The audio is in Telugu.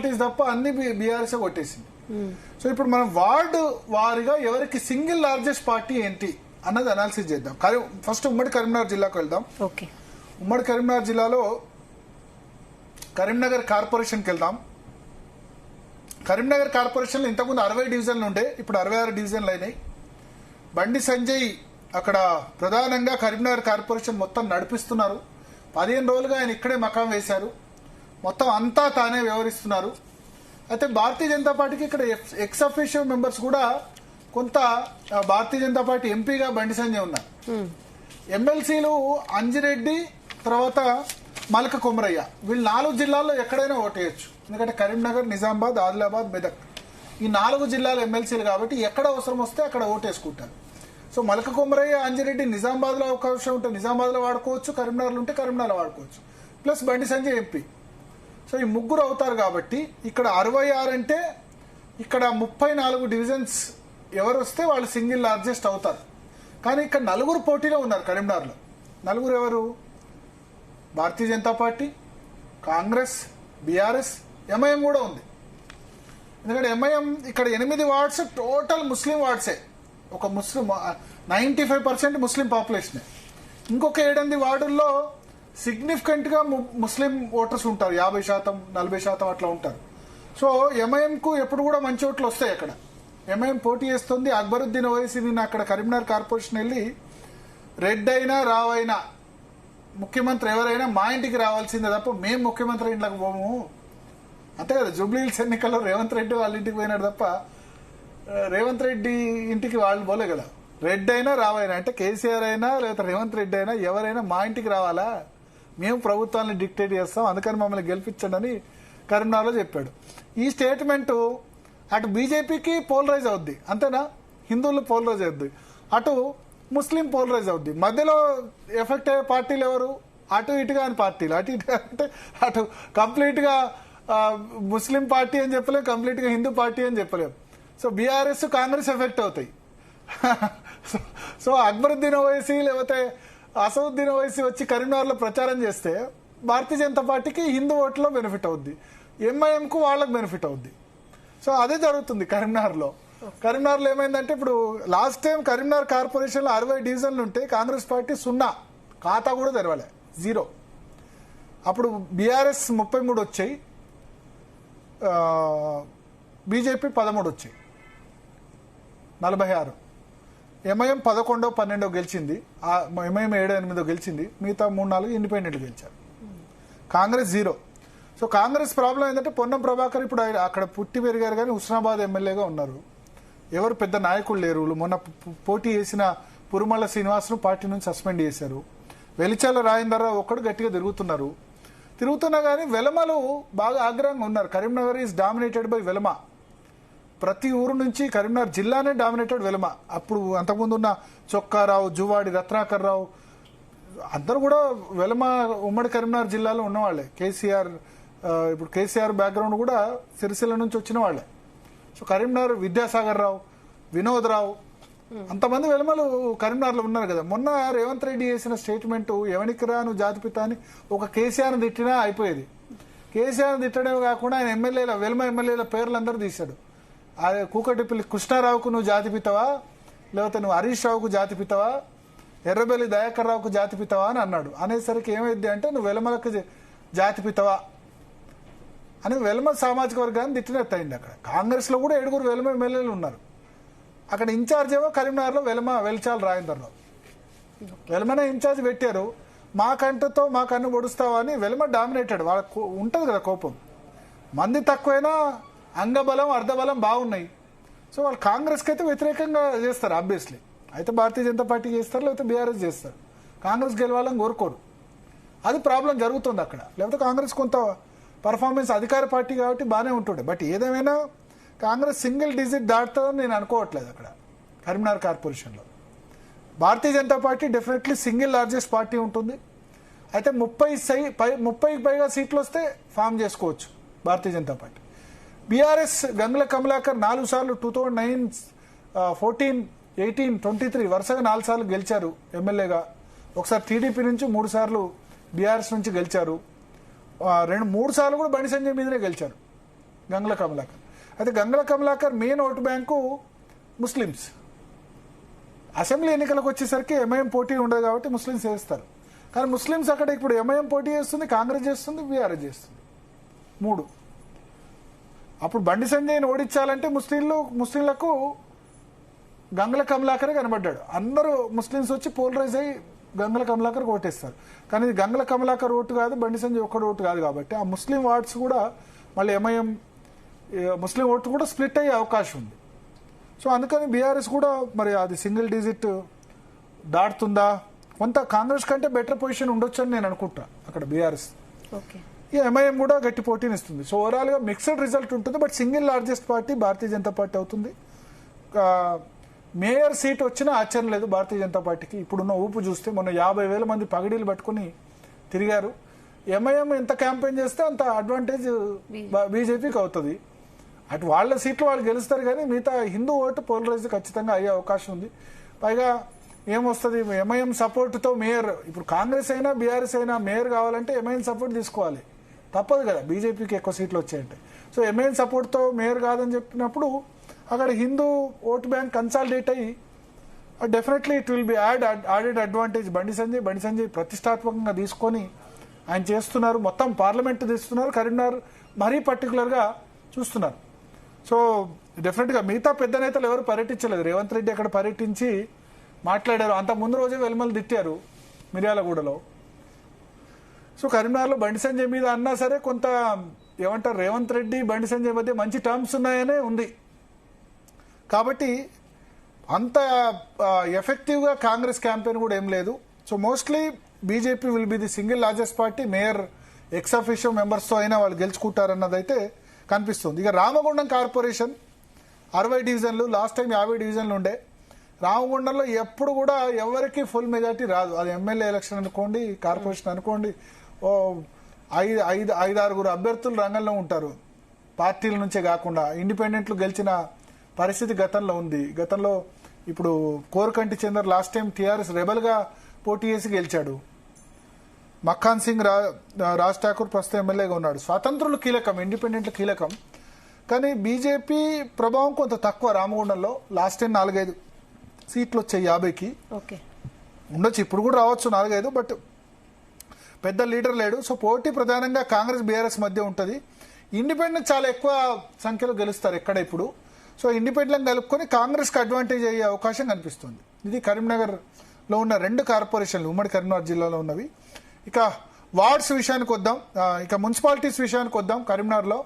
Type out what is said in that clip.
మున్సిపాలిటీస్ తప్ప అన్ని బీఆర్ఎస్ కొట్టేసింది. సో ఇప్పుడు మనం వార్డు వారిగా ఎవరికి సింగిల్ లార్జెస్ట్ పార్టీ ఏంటి అన్నది అనాలిసిస్ చేద్దాం. ఫస్ట్ ఉమ్మడి కరీంనగర్ జిల్లాకు వెళ్దాం. ఉమ్మడి కరీంనగర్ జిల్లాలో కరీంనగర్ కార్పొరేషన్కి వెళ్దాం. కరీంనగర్ కార్పొరేషన్లో ఇంతకుముందు 60 డివిజన్లు ఉండే, ఇప్పుడు 66 డివిజన్లు అయినాయి. బండి సంజయ్ అక్కడ ప్రధానంగా కరీంనగర్ కార్పొరేషన్ మొత్తం నడిపిస్తున్నారు. 15 రోజులుగా ఆయన ఇక్కడే మకాం వేశారు. మొత్తం అంతా తానే వ్యవహరిస్తున్నారు. అయితే భారతీయ జనతా పార్టీకి ఇక్కడ ఎక్స్ అఫీషియో మెంబర్స్ కూడా కొంత భారతీయ జనతా పార్టీ ఎంపీగా బండి సంజయ్ ఉన్నారు. ఎమ్మెల్సీలు అంజిరెడ్డి, తర్వాత మల్క కొమరయ్య, వీళ్ళు 4 జిల్లాల్లో ఎక్కడైనా ఓటేయచ్చు. ఎందుకంటే కరీంనగర్, నిజామాబాద్, ఆదిలాబాద్, మెదక్ ఈ 4 జిల్లాల ఎమ్మెల్సీలు కాబట్టి ఎక్కడ అవసరం వస్తే అక్కడ ఓటేసుకుంటారు. సో మల్క కొమరయ్య, అంజిరెడ్డి నిజామాబాద్ లో అవకాశం ఉంటే నిజామాబాద్ లో వాడుకోవచ్చు, కరీంనగర్లో ఉంటే కరీంనగర్లో వాడుకోవచ్చు, plus Bandi Sanjay MP. So ఈ ముగ్గురు అవుతారు కాబట్టి ఇక్కడ 66 అంటే ఇక్కడ 34 డివిజన్స్ ఎవరు వస్తే వాళ్ళు సింగిల్ లార్జెస్ట్ అవుతారు. కానీ ఇక్కడ 4 పోటీలో ఉన్నారు కరీంనగర్లో. 4 ఎవరు? భారతీయ జనతా పార్టీ, కాంగ్రెస్, బీఆర్ఎస్, ఎంఐఎం కూడా ఉంది. ఎందుకంటే ఎంఐఎం ఇక్కడ 8 వార్డ్స్ టోటల్ ముస్లిం వార్డ్సే. ఒక ముస్లిం 95% ముస్లిం పాపులేషనే. ఇంకొక 7 వార్డుల్లో సిగ్నిఫికెంట్ గా ముస్లిం ఓటర్స్ ఉంటారు. 50%, 40% అట్లా ఉంటారు. సో ఎంఐఎం కు ఎప్పుడు కూడా మంచి ఓట్లు వస్తాయి. అక్కడ ఎంఐఎం పోటీ చేస్తుంది. అక్బరుద్దీన్ ఓవైసీ నిన్న అక్కడ కరీంనగర్ కార్పొరేషన్ వెళ్ళి రెడ్ అయినా రావైనా ముఖ్యమంత్రి ఎవరైనా మా ఇంటికి రావాల్సిందే తప్ప మేము ముఖ్యమంత్రి ఇంట్లోకి పోము అంతే కదా. జూబ్లీహిల్స్ ఎన్నికల్లో రేవంత్ రెడ్డి వాళ్ళ ఇంటికి పోయినాడు తప్ప రేవంత్ రెడ్డి ఇంటికి వాళ్ళు పోలే కదా. రెడ్ అయినా రావైనా అంటే కేసీఆర్ అయినా లేకపోతే రేవంత్ రెడ్డి అయినా ఎవరైనా మా ఇంటికి రావాలా, మేము ప్రభుత్వాన్ని డిక్టేట్ చేస్తాం, అందుకని మమ్మల్ని గెలిపించండి అని కరీంనగర్లో చెప్పాడు. ఈ స్టేట్మెంట్ అటు బీజేపీకి పోలరైజ్ అవుద్ది, అంతేనా, హిందువులు పోలరైజ్ అవుద్ది, అటు ముస్లిం పోలరైజ్ అవుద్ది. మధ్యలో ఎఫెక్ట్ అయ్యే పార్టీలు ఎవరు? అటు ఇటుగా అని పార్టీలు. అటు ఇటుగా అంటే అటు కంప్లీట్ గా ముస్లిం పార్టీ అని చెప్పలేము, కంప్లీట్ గా హిందూ పార్టీ అని చెప్పలేము. సో బీఆర్ఎస్, కాంగ్రెస్ ఎఫెక్ట్ అవుతాయి. సో అక్బరుద్దీన్ ఓవైసీ లేకపోతే అసదుద్దీన్ ఓవైసీ వచ్చి కరీంనగర్లో ప్రచారం చేస్తే భారతీయ జనతా పార్టీకి హిందూ ఓట్లో బెనిఫిట్ అవుద్ది, ఎంఐఎం కు వాళ్ళకి బెనిఫిట్ అవుద్ది. సో అదే జరుగుతుంది కరీంనగర్లో. కరీంనగర్లో ఏమైందంటే ఇప్పుడు లాస్ట్ టైం కరీంనగర్ కార్పొరేషన్ లో 60 డివిజన్లు ఉంటే కాంగ్రెస్ పార్టీ 0, ఖాతా కూడా తెరవలే, 0. అప్పుడు బీఆర్ఎస్ 33 వచ్చాయి, బీజేపీ 13 వచ్చాయి, 46. ఎంఐఎం 11, 12 గెలిచింది, ఎంఐఎం 7, 8 గెలిచింది, మిగతా 3, 4 ఇండిపెండెంట్ గెలిచారు. కాంగ్రెస్ 0. సో కాంగ్రెస్ ప్రాబ్లం ఏంటంటే పొన్నం ప్రభాకర్ ఇప్పుడు అక్కడ పుట్టి పెరిగారు కానీ హుస్నాబాద్ ఎమ్మెల్యేగా ఉన్నారు. ఎవరు పెద్ద నాయకులు లేరు. మొన్న పోటీ చేసిన పురుమల్ల శ్రీనివాస్ను పార్టీ నుంచి సస్పెండ్ చేశారు. వెలిచాల రాజేందర్రావు ఒక్కడు గట్టిగా తిరుగుతున్నా కానీ వెలమలు బాగా ఆగ్రహంగా ఉన్నారు. Karimnagar is dominated by Velama. ప్రతి ఊరు నుంచి కరీంనగర్ జిల్లానే డామినేటెడ్ వెలమ. అప్పుడు అంతకుముందు ఉన్న చొక్కారావు, జువాడి, రత్నాకర్ రావు అందరూ కూడా వెలమ ఉమ్మడి కరీంనగర్ జిల్లాలో ఉన్నవాళ్లే. కేసీఆర్ ఇప్పుడు కేసీఆర్ బ్యాక్గ్రౌండ్ కూడా సిరిసిల్ల నుంచి వచ్చిన వాళ్లే. సో కరీంనగర్ విద్యాసాగర్ రావు, వినోద్ రావు అంతమంది వెలమలు కరీంనగర్లో ఉన్నారు కదా. మొన్న రేవంత్ రెడ్డి చేసిన స్టేట్మెంట్ ఎవరికి రాను జాతిపిత అని ఒక కేసీఆర్ని తిట్టినా అయిపోయేది. కేసీఆర్ని తిట్టడమే కాకుండా ఆయన ఎమ్మెల్యేల వెలమ ఎమ్మెల్యేల పేర్లందరూ తీశాడు. అదే కూకటిపల్లి కృష్ణారావుకు నువ్వు జాతిపితవా, లేకపోతే నువ్వు హరీష్ రావుకు జాతిపితవా, ఎర్రబెల్లి దయాకర్ రావుకు జాతిపితవా అని అన్నాడు. అనేసరికి ఏమైంది అంటే నువ్వు వెలమలకు జాతిపితవా అని వెలమ సామాజిక వర్గాన్ని తిట్టినట్టు అయింది. అక్కడ కాంగ్రెస్ లో కూడా 7 వెలమ ఎమ్మెల్యేలు ఉన్నారు. అక్కడ ఇన్ఛార్జ్ ఏమో కరీంనగర్లో వెలిచాల రాజేందర్రావు. వెలమనే ఇన్ఛార్జ్ పెట్టారు. మా కన్ను పొడుస్తావా అని వెలమ డామినేటెడ్. వాళ్ళకు ఉంటుంది కదా కోపం. మంది తక్కువైనా అంగబలం అర్ధబలం బాగున్నాయి. సో వాళ్ళు కాంగ్రెస్కి అయితే వ్యతిరేకంగా చేస్తారు ఆబ్వియస్లీ. అయితే భారతీయ జనతా పార్టీ చేస్తారు, లేకపోతే బీఆర్ఎస్ చేస్తారు. కాంగ్రెస్ గెలవాలని కోరుకోరు. అది ప్రాబ్లం జరుగుతుంది అక్కడ. లేకపోతే కాంగ్రెస్ కొంత పర్ఫార్మెన్స్ అధికార పార్టీ కాబట్టి బాగానే ఉంటుండే. బట్ ఏదేమైనా కాంగ్రెస్ సింగిల్ డిజిట్ దాటుతుందని నేను అనుకోవట్లేదు. అక్కడ కరీంనగర్ కార్పొరేషన్లో Bharatiya Janata Party definitely single largest party ఉంటుంది. అయితే 30 పైగా సీట్లు వస్తే ఫామ్ చేసుకోవచ్చు భారతీయ జనతా పార్టీ. బీఆర్ఎస్ గంగుల కమలాకర్ 4 సార్లు 2009, 14, 18, 23 వరుసగా 4 సార్లు గెలిచారు ఎమ్మెల్యేగా. ఒకసారి టీడీపీ నుంచి 3 సార్లు బీఆర్ఎస్ నుంచి గెలిచారు. 3 సార్లు కూడా బండి సంజయ్ మీదనే గెలిచారు. గంగుల కమలాకర్. అయితే Gangula Kamalakar main vote bank Muslims. Assembly ఎన్నికలకు వచ్చేసరికి ఎంఐఎం పోటీ ఉండదు కాబట్టి ముస్లిమ్స్ వేస్తారు. కానీ ముస్లిమ్స్ అక్కడ ఇప్పుడు ఎంఐఎం పోటీ చేస్తుంది, కాంగ్రెస్ చేస్తుంది, బీఆర్ఎస్ చేస్తుంది, 3. అప్పుడు బండి సంజయ్ని ఓడించాలంటే ముస్లింలకు గంగుల కమలాకరే కనబడ్డాడు. అందరూ ముస్లిమ్స్ వచ్చి పోలరైజ్ అయ్యి గంగుల కమలాకర్ ఓటేస్తారు. కానీ ఇది గంగుల కమలాకర్ ఓటు కాదు, బండి సంజయ్ ఒక్కడు ఓటు కాదు కాబట్టి ఆ ముస్లిం వార్డ్స్ కూడా మళ్ళీ ఎంఐఎం ముస్లిం ఓటు కూడా స్ప్లిట్ అయ్యే అవకాశం ఉంది. సో అందుకని బీఆర్ఎస్ కూడా మరి అది సింగిల్ డిజిట్ దాటుతుందా, కొంత కాంగ్రెస్ కంటే బెటర్ పొజిషన్ ఉండొచ్చు అని నేను అనుకుంటా అక్కడ బీఆర్ఎస్. ఈ ఎంఐఎం కూడా గట్టి పోటీని ఇస్తుంది. సో ఓవరాల్గా మిక్స్డ్ రిజల్ట్ ఉంటుంది. But single largest party Bharatiya Janata party అవుతుంది. మేయర్ సీట్ వచ్చినా ఆశ్చర్యం లేదు భారతీయ జనతా పార్టీకి. ఇప్పుడున్న ఊపు చూస్తే మొన్న 50,000 మంది పగడీలు పట్టుకుని తిరిగారు. ఎంఐఎం ఎంత క్యాంపెయిన్ చేస్తే అంత అడ్వాంటేజ్ బీజేపీకి అవుతుంది. అటు వాళ్ళ సీట్లు వాళ్ళు గెలుస్తారు కానీ మిగతా హిందూ ఓటు పోలరైజ్ ఖచ్చితంగా అయ్యే అవకాశం ఉంది. పైగా ఏమొస్తుంది, ఎంఐఎం సపోర్ట్తో మేయర్, ఇప్పుడు కాంగ్రెస్ అయినా బీఆర్ఎస్ అయినా మేయర్ కావాలంటే ఎంఐఎం సపోర్ట్ తీసుకోవాలి, తప్పదు కదా బీజేపీకి ఎక్కువ సీట్లు వచ్చాయంటే. సో ఎంఐఎం సపోర్ట్తో మేయర్ కాదని చెప్పినప్పుడు అక్కడ హిందూ ఓటు బ్యాంక్ కన్సాలిడేట్ అయ్యి definitely it will be added advantage. Bandi Sanjay ప్రతిష్టాత్మకంగా తీసుకొని ఆయన చేస్తున్నారు, మొత్తం పార్లమెంట్ తీస్తున్నారు, కరీంనగర్ మరీ పర్టికులర్గా చూస్తున్నారు. సో డెఫినెట్గా మిగతా పెద్ద నేతలు ఎవరు పర్యటించలేదు. రేవంత్ రెడ్డి అక్కడ పర్యటించి మాట్లాడారు. అంత ముందు రోజే వెల్మలు తిట్టారు మిర్యాలగూడలో. సో కరీంనగర్లో బండి సంజయ్ మీద అన్నా సరే కొంత ఏమంటారు, రేవంత్ రెడ్డి బండి సంజయ్ మధ్య మంచి టర్మ్స్ ఉన్నాయనే ఉంది. కాబట్టి అంత ఎఫెక్టివ్గా కాంగ్రెస్ క్యాంపెయిన్ కూడా ఏం లేదు. So mostly BJP will be the single largest party. Mayor ex officio మెంబర్స్తో అయినా వాళ్ళు గెలుచుకుంటారన్నదైతే కనిపిస్తుంది. ఇక రామగుండం కార్పొరేషన్ 60 డివిజన్లు, లాస్ట్ టైం 50 డివిజన్లు ఉండే. రామగుండంలో ఎప్పుడు కూడా ఎవరికి ఫుల్ మెజార్టీ రాదు. అది ఎమ్మెల్యే ఎలక్షన్ అనుకోండి, కార్పొరేషన్ అనుకోండి, 5-6 అభ్యర్థులు రంగంలో ఉంటారు. పార్టీల నుంచే కాకుండా ఇండిపెండెంట్లు గెలిచిన పరిస్థితి గతంలో ఉంది. గతంలో ఇప్పుడు Korukanti Chandar last time TRS రెబల్గా పోటీ చేసి గెలిచాడు. మక్కాన్ సింగ్ రాజ్ ఠాకూర్ ప్రస్తుతం ఎమ్మెల్యేగా ఉన్నాడు. స్వతంత్రులు కీలకం, ఇండిపెండెంట్లు కీలకం. కానీ బీజేపీ ప్రభావం కొంత తక్కువ రామగుండంలో. లాస్ట్ టైం 4-5 సీట్లు వచ్చాయి 50కి. ఉండొచ్చు, ఇప్పుడు కూడా రావచ్చు 4-5, బట్ పెద్ద లీడర్ లేడు. సో పోటీ ప్రధానంగా కాంగ్రెస్ బీఆర్ఎస్ మధ్య ఉంటుంది. ఇండిపెండెంట్ చాలా ఎక్కువ సంఖ్యలో గెలుస్తారు ఎక్కడ ఇప్పుడు. సో ఇండిపెండెంట్ కలుపుకొని కాంగ్రెస్కి అడ్వాంటేజ్ అయ్యే అవకాశం కనిపిస్తుంది. ఇది కరీంనగర్లో ఉన్న 2 కార్పొరేషన్లు, ఉమ్మడి కరీంనగర్ జిల్లాలో ఉన్నవి. ఇక వార్డ్స్ విషయానికి వద్దాం, ఇక మున్సిపాలిటీస్ విషయానికి వద్దాం. కరీంనగర్లో